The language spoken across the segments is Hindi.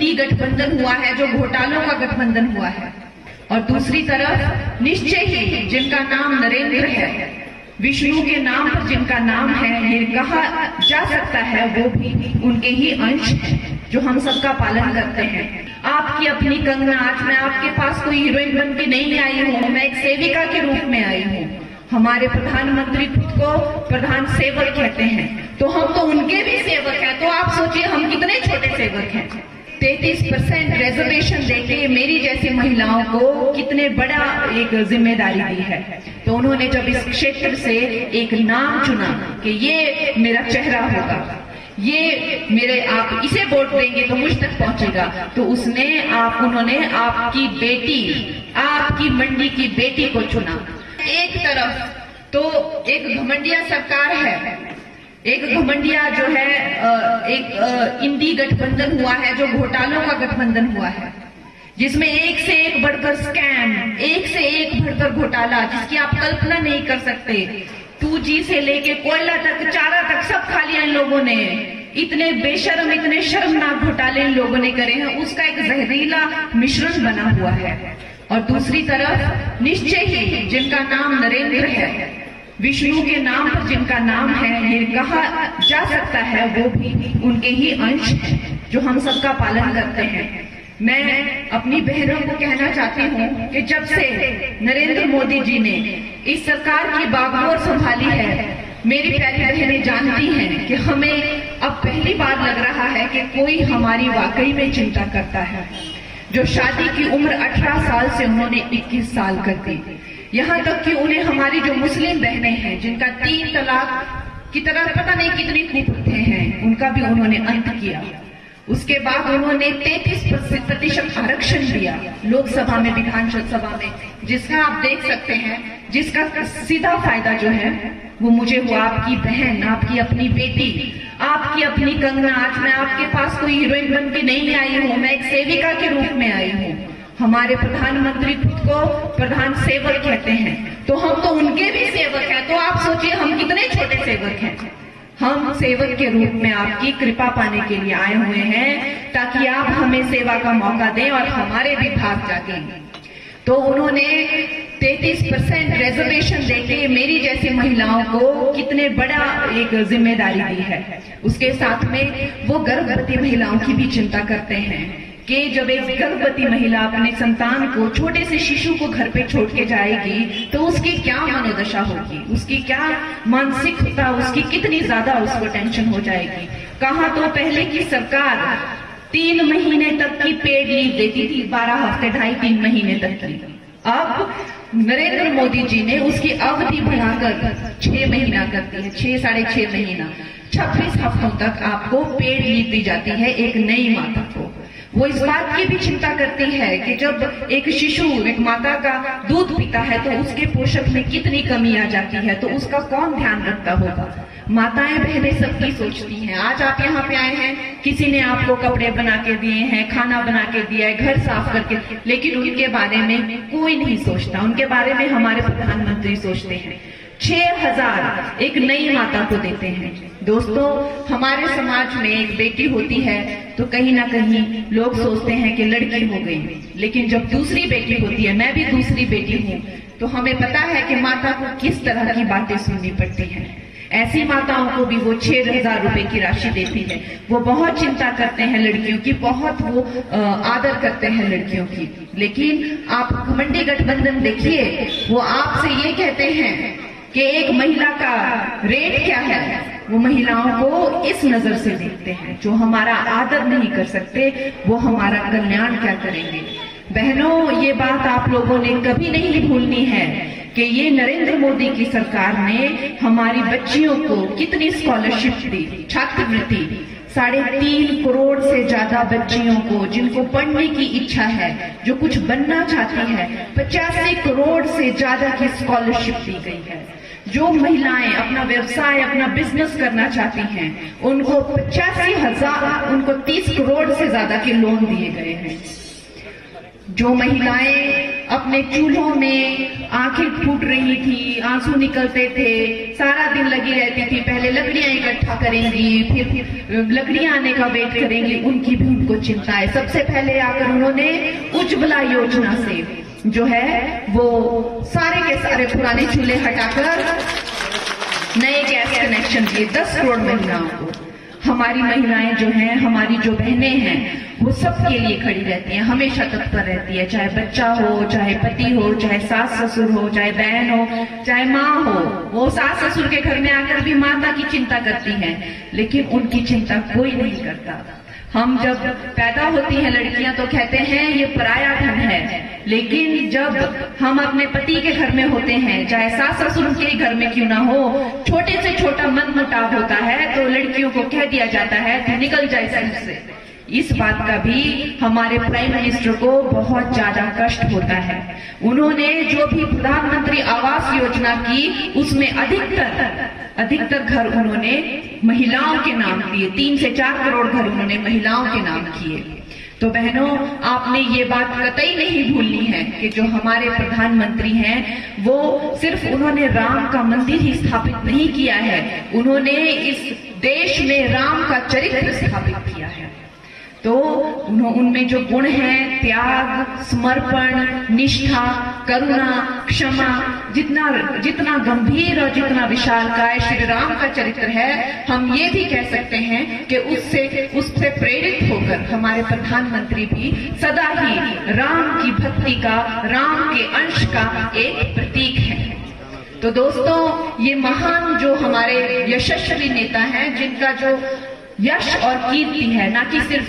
इंडी गठबंधन हुआ है, जो घोटालों का गठबंधन हुआ है, और दूसरी तरफ निश्चय ही जिनका नाम नरेंद्र है, विष्णु के नाम पर जिनका नाम है, ये कहा जा सकता है वो भी उनके ही अंश हैं जो हम सबका पालन करते हैं। आपकी अपनी कंगना, आज मैं आपके पास कोई हीरोइन बन के नहीं आई हूँ, मैं एक सेविका के रूप में आई हूँ। हमारे प्रधानमंत्री खुद को प्रधान सेवक कहते हैं, तो हम तो उनके भी सेवक हैं। तो आप सोचिए हम कितने छोटे सेवक हैं। 33% रिजर्वेशन देके मेरी जैसी महिलाओं को कितने बड़ा एक जिम्मेदारी दी है। तो उन्होंने जब इस क्षेत्र से एक नाम चुना कि ये मेरा चेहरा होगा, ये मेरे, आप इसे वोट देंगे तो मुझ तक पहुंचेगा, तो उन्होंने आपकी बेटी, आपकी मंडी की बेटी को चुना। एक तरफ तो एक घमंडिया सरकार है, एक घमंडिया जो है एक इंडी गठबंधन हुआ है, जो घोटालों का गठबंधन हुआ है, जिसमें एक से एक बढ़कर स्कैम, एक से एक बढ़कर घोटाला, जिसकी आप कल्पना नहीं कर सकते। 2G से लेके कोयला तक, चारा तक सब खा लिया इन लोगों ने। इतने बेशर्म, इतने शर्मनाक घोटाले इन लोगों ने करे हैं, उसका एक जहरीला मिश्रण बना हुआ है। और दूसरी तरफ निश्चय ही जिनका नाम नरेंद्र है, विष्णु के नाम पर जिनका नाम है, ये कहा जा सकता है वो भी उनके ही अंश हैं जो हम सबका पालन करते हैं। मैं अपनी बहनों को कहना चाहती हूँ कि जब से नरेंद्र मोदी जी ने इस सरकार की बागडोर संभाली है, मेरी प्यारी बहनें जानती हैं कि हमें अब पहली बार लग रहा है कि कोई हमारी वाकई में चिंता करता है। जो शादी की उम्र 18 साल से उन्होंने 21 साल कर दी, यहाँ तक कि उन्हें हमारी जो मुस्लिम बहनें हैं जिनका 3 तलाक की तरह पता नहीं कितनी कुप्रथाएं हैं, उनका भी उन्होंने अंत किया। उसके बाद उन्होंने 33% आरक्षण दिया लोकसभा में, विधानसभा में, जिसका आप देख सकते हैं, जिसका सीधा फायदा जो है वो मुझे हुआ, आपकी बहन, आपकी अपनी बेटी, आपकी अपनी कंगना। आज मैं आपके पास कोई हीरोइन बन के नहीं आई हूँ, मैं एक सेविका के रूप में आई हूँ। हमारे प्रधानमंत्री खुद को प्रधान सेवक कहते हैं, तो हम तो उनके भी सेवक हैं। तो आप सोचिए हम कितने छोटे सेवक हैं। हम सेवक के रूप में आपकी कृपा पाने के लिए आए हुए हैं, ताकि आप हमें सेवा का मौका दें और हमारे भी भाग जागें। तो उन्होंने 33% रिजर्वेशन देके मेरी जैसी महिलाओं को कितने बड़ा एक जिम्मेदारी दी है। उसके साथ में वो गर्भवती महिलाओं की भी चिंता करते हैं कि जब एक गर्भवती महिला अपने संतान को, छोटे से शिशु को घर पे छोड़ के जाएगी तो उसकी क्या मनोदशा होगी, उसकी क्या मानसिकता, उसकी कितनी ज्यादा उसको टेंशन हो जाएगी। कहाँ तो पहले की सरकार 3 महीने तक की पेड लीव देती थी, 12 हफ्ते, 2.5-3 महीने तक की। अब नरेंद्र मोदी जी ने उसकी अवधि बढ़ाकर 6 महीना कर दी है, 6-6.5 महीना, 26 हफ्तों तक आपको पेड लीव दी जाती है एक नई माता को। वो इस बात की भी चिंता करती है कि जब एक शिशु, एक माता का दूध पीता है तो उसके पोषक में कितनी कमी आ जाती है, तो उसका कौन ध्यान रखता होगा। माताएं बहनें सबकी सोचती हैं। आज आप यहाँ पे आए हैं, किसी ने आपको कपड़े बना के दिए हैं, खाना बना के दिया है, घर साफ करके, लेकिन उनके बारे में कोई नहीं सोचता। उनके बारे में हमारे प्रधानमंत्री सोचते हैं। 6,000 एक नई माता को देते हैं। दोस्तों, हमारे समाज में एक बेटी होती है तो कहीं ना कहीं लोग सोचते हैं कि लड़की हो गई, लेकिन जब दूसरी बेटी होती है, मैं भी दूसरी बेटी हूँ, तो हमें पता है कि माता को किस तरह की बातें सुननी पड़ती हैं। ऐसी माताओं को भी वो 6,000 रुपए की राशि देती है। वो बहुत चिंता करते हैं लड़कियों की, बहुत वो आदर करते हैं लड़कियों की। लेकिन आप घमंडी गठबंधन देखिए, वो आपसे ये कहते हैं कि एक महिला का रेट क्या है, वो महिलाओं को इस नजर से देखते हैं। जो हमारा आदर नहीं कर सकते वो हमारा कल्याण क्या करेंगे। बहनों, ये बात आप लोगों ने कभी नहीं भूलनी है कि ये नरेंद्र मोदी की सरकार ने हमारी बच्चियों को कितनी स्कॉलरशिप दी, छात्रवृत्ति। 3.5 करोड़ से ज्यादा बच्चियों को, जिनको पढ़ने की इच्छा है, जो कुछ बनना चाहती है, 85 करोड़ से ज्यादा की स्कॉलरशिप दी गई है। जो महिलाएं अपना व्यवसाय, अपना बिजनेस करना चाहती हैं, उनको 85,000, उनको 30 करोड़ से ज्यादा के लोन दिए गए हैं। जो महिलाएं अपने चूल्हों में आंखें फूट रही थी, आंसू निकलते थे, सारा दिन लगी रहती थी। पहले लकड़ियां इकट्ठा करेंगी, फिर लकड़ियां आने का वेट करेंगी, उनकी भी उनको चिंता है। सबसे पहले आकर उन्होंने उज्ज्वला योजना से जो है वो सारे के सारे पुराने चूल्हे हटाकर नए गैस कनेक्शन दिए 10 करोड़ महिलाओं को। हमारी महिलाएं जो हैं, हमारी जो बहनें हैं, वो सबके लिए खड़ी रहती हैं, हमेशा तत्पर रहती है। चाहे बच्चा हो, चाहे पति हो, चाहे सास ससुर हो, चाहे बहन हो, चाहे माँ हो, वो सास ससुर के घर में आकर भी माता की चिंता करती हैं, लेकिन उनकी चिंता कोई नहीं करता। हम जब पैदा होती हैं लड़कियां तो कहते हैं ये पराया धन है, लेकिन जब हम अपने पति के घर में होते हैं, चाहे सास ससुर के घर में क्यों ना हो, छोटे से छोटा मनमुटाव होता है तो लड़कियों को कह दिया जाता है कि निकल जाए घर से। इस बात का भी हमारे प्राइम मिनिस्टर को बहुत ज्यादा कष्ट होता है। उन्होंने जो भी प्रधानमंत्री आवास योजना की, उसमें अधिकतर घर उन्होंने महिलाओं के नाम दिए। 3 से 4 करोड़ घर उन्होंने महिलाओं के नाम किए। तो बहनों, आपने ये बात कतई नहीं भूलनी है कि जो हमारे प्रधानमंत्री हैं वो सिर्फ उन्होंने राम का मंदिर ही स्थापित नहीं किया है, उन्होंने इस देश में राम का चरित्र स्थापित किया है। तो उनमें जो गुण हैं, त्याग, समर्पण, निष्ठा, करुणा, क्षमा, जितना गंभीर और जितना विशालकाय श्री राम का चरित्र है, हम ये भी कह सकते हैं कि उससे प्रेरित होकर हमारे प्रधानमंत्री भी सदा ही राम की भक्ति का, राम के अंश का एक प्रतीक है। तो दोस्तों, ये महान जो हमारे यशस्वी नेता हैं, जिनका जो यश और कीर्ति है, ना कि सिर्फ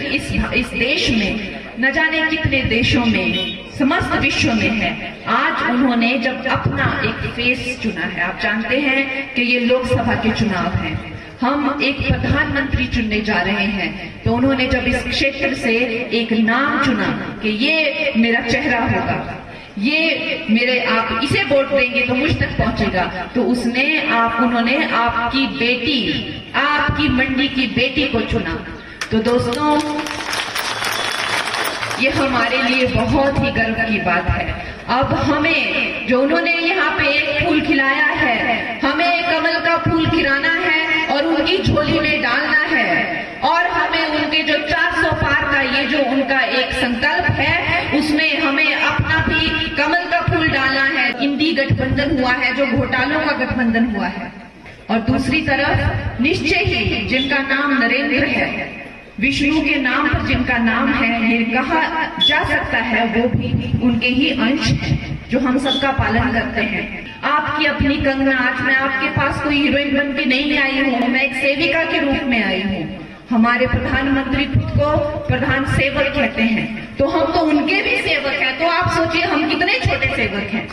इस देश में, न जाने कितने देशों में, समस्त विश्व में है। आज उन्होंने जब अपना एक फेस चुना है, आप जानते हैं कि ये लोकसभा के चुनाव हैं, हम एक प्रधानमंत्री चुनने जा रहे हैं, तो उन्होंने जब इस क्षेत्र से एक नाम चुना कि ये मेरा चेहरा होगा, ये मेरे, आप इसे वोट देंगे तो मुझ तक पहुंचेगा, तो उन्होंने आपकी बेटी, आपकी मंडी की बेटी को चुना। तो दोस्तों, ये हमारे लिए बहुत ही गर्व की बात है। अब हमें, जो उन्होंने यहाँ पे एक फूल खिलाया है, हमें कमल का फूल खिलाना है और उनकी झोली में डालना है, और हमें उनके जो 400 पार का ये जो उनका एक संकल्प है, उसमें हमें अपना भी कमल का फूल डालना है। इंडी गठबंधन हुआ है, जो घोटालों का गठबंधन हुआ है, और दूसरी तरफ निश्चय ही जिनका नाम नरेंद्र है, विष्णु के नाम पर जिनका नाम है, ये कहा जा सकता है वो भी उनके ही अंश है, जो हम सबका पालन करते हैं। आपकी अपनी कंगना, आज मैं आपके पास कोई हीरोइन बन के नहीं आई हूँ, मैं एक सेविका के रूप में आई हूँ। हमारे प्रधानमंत्री खुद को प्रधान सेवक कहते हैं, तो हम तो उनके भी सेवक हैं। तो आप सोचिए हम कितने छोटे सेवक हैं।